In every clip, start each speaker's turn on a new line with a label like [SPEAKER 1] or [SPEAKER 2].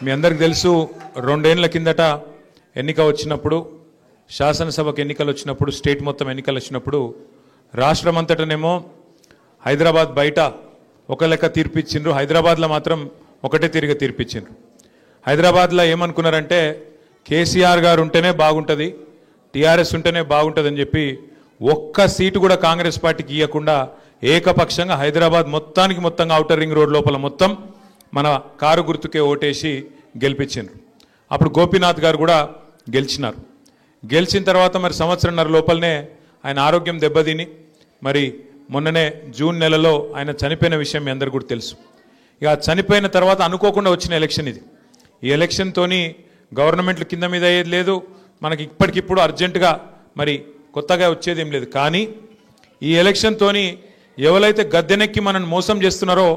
[SPEAKER 1] మీ అందరికీ తెలుసు 2 ఏళ్ల కిందట ఎన్నిక వచ్చినప్పుడు శాసనసభకు ఎన్నికలు వచ్చినప్పుడు స్టేట్ మొత్తం ఎన్నికలు వచ్చినప్పుడు రాష్ట్రమంతటనేమో హైదరాబాద్ బయట ఒక లెక్క తీర్పిచ్చిండ్రు, హైదరాబాద్లో మాత్రం ఒకటే తిరిగి తీర్పిచ్చిండ్రు. హైదరాబాద్లో ఏమనుకున్నారంటే కేసీఆర్ గారు ఉంటేనే బాగుంటుంది, టీఆర్ఎస్ ఉంటేనే బాగుంటుందని చెప్పి ఒక్క సీటు కూడా కాంగ్రెస్ పార్టీకి ఇవ్వకుండా ఏకపక్షంగా హైదరాబాద్ మొత్తంగా ఔటర్ రింగ్ రోడ్ లోపల మొత్తం మన కారు గుర్తుకే ఓటేసి గెలిపించిండ్రు. అప్పుడు గోపీనాథ్ గారు కూడా గెలిచినారు. గెలిచిన తర్వాత మరి సంవత్సరంన్నర లోపలనే ఆయన ఆరోగ్యం దెబ్బతిని మరి మొన్ననే జూన్ నెలలో ఆయన చనిపోయిన విషయం మీ అందరికీ కూడా తెలుసు. ఇక చనిపోయిన తర్వాత అనుకోకుండా వచ్చిన ఎలక్షన్ ఇది. ఈ ఎలక్షన్తోని గవర్నమెంట్లు కింద మీద అయ్యేది లేదు, మనకి ఇప్పటికిప్పుడు అర్జెంటుగా మరి కొత్తగా వచ్చేది ఏం లేదు. కానీ ఈ ఎలక్షన్తోని ఎవరైతే గద్దెనెక్కి మనల్ని మోసం చేస్తున్నారో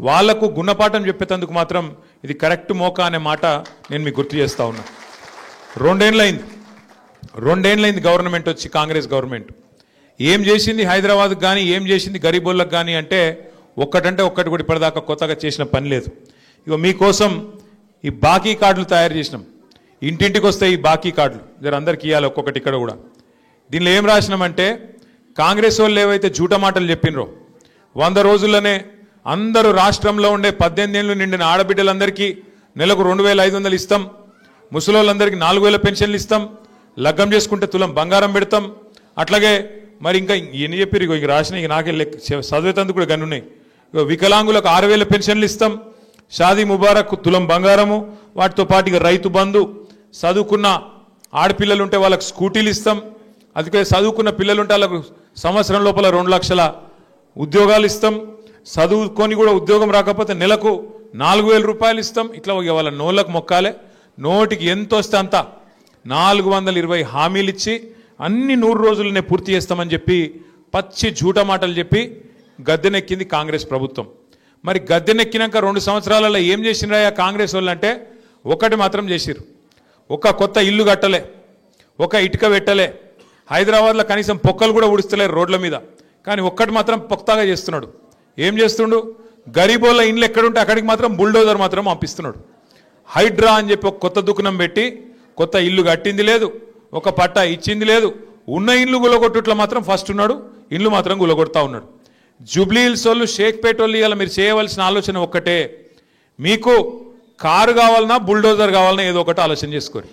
[SPEAKER 1] వాళ్లకు గుణపాఠం చెప్పేందుకు మాత్రం ఇది కరెక్ట్ మోకా అనే మాట నేను మీకు గుర్తు చేస్తా ఉన్నా. 2 ఏళ్ళైంది గవర్నమెంట్ వచ్చి, కాంగ్రెస్ గవర్నమెంట్ ఏం చేసింది హైదరాబాద్కి కానీ, ఏం చేసింది గరీబోళ్ళకి కానీ అంటే ఒక్కటంటే ఒక్కటి కూడా ఇప్పటిదాకా కొత్తగా చేసిన పని లేదు. ఇక మీకోసం ఈ బాకీ కార్డులు తయారు చేసినాం. ఇంటింటికి వస్తాయి ఈ బాకీ కార్డులు, జర అందరికి ఇవ్వాలి ఒక్కొక్కటి. ఇక్కడ కూడా దీనిలో ఏం రాసినామంటే కాంగ్రెస్ వాళ్ళు ఏవైతే జూట మాటలు చెప్పినరో 100 రోజుల్లోనే అందరూ రాష్ట్రంలో ఉండే 18 ఏళ్ళు నిండిన ఆడబిడ్డలందరికీ నెలకు 2500 ఇస్తాం, ముసలోళ్ళందరికీ 4000 పెన్షన్లు ఇస్తాం, లగ్గం చేసుకుంటే తులం బంగారం పెడతాం, అట్లాగే మరి ఇంకా ఎన్ని చెప్పారు ఇక రాసిన ఇక నాకే చదివేతందుకు కూడా గన్నున్నాయి. వికలాంగులకు 6000 పెన్షన్లు ఇస్తాం, షాదీ ముబారక్ తులం బంగారము, వాటితో పాటు ఇక రైతు బంధు, చదువుకున్న ఆడపిల్లలు ఉంటే వాళ్ళకు స్కూటీలు ఇస్తాం, అందుకే చదువుకున్న పిల్లలుంటే వాళ్ళకు సంవత్సరం లోపల 2 లక్షల ఉద్యోగాలు ఇస్తాం, చదువుకొని కూడా ఉద్యోగం రాకపోతే నెలకు 4000 రూపాయలు ఇస్తాం. ఇట్లా వాళ్ళ నోళ్ళకు మొక్కాలే, నోటికి ఎంత వస్తే అంత 420 హామీలు ఇచ్చి అన్ని 100 రోజులనే పూర్తి చేస్తామని చెప్పి పచ్చి జూట మాటలు చెప్పి గద్దెనెక్కింది కాంగ్రెస్ ప్రభుత్వం. మరి గద్దెనెక్కినాక 2 సంవత్సరాలలో ఏం చేసినరా కాంగ్రెస్ వాళ్ళు అంటే ఒకటి మాత్రం చేసిరు. ఒక కొత్త ఇల్లు కట్టలే, ఒక ఇటుక పెట్టలే, హైదరాబాద్లో కనీసం పొక్కలు కూడా ఉడుస్తలేరు రోడ్ల మీద. కానీ ఒక్కటి మాత్రం పొక్తాగా చేస్తున్నాడు. ఏం చేస్తుండు, గరీబోళ్ళ ఇండ్లు ఎక్కడుంటే అక్కడికి మాత్రం బుల్డోజర్ మాత్రం పంపిస్తున్నాడు. హైడ్రా అని చెప్పి ఒక కొత్త దుకాణం పెట్టి కొత్త ఇల్లు కట్టింది లేదు, ఒక పట్టా ఇచ్చింది లేదు, ఉన్న ఇండ్లు గులగొట్టుట్లో మాత్రం ఫస్ట్ ఉన్నాడు, ఇండ్లు మాత్రం గులగొడతా ఉన్నాడు. జూబ్లీ హిల్స్ వాళ్ళు, షేక్పేట వాళ్ళు ఇవాళ మీరు చేయవలసిన ఆలోచన ఒక్కటే, మీకు కారు కావాలన్నా బుల్డోజర్ కావాలన్నా ఏదో ఒకటి ఆలోచన చేసుకోరు.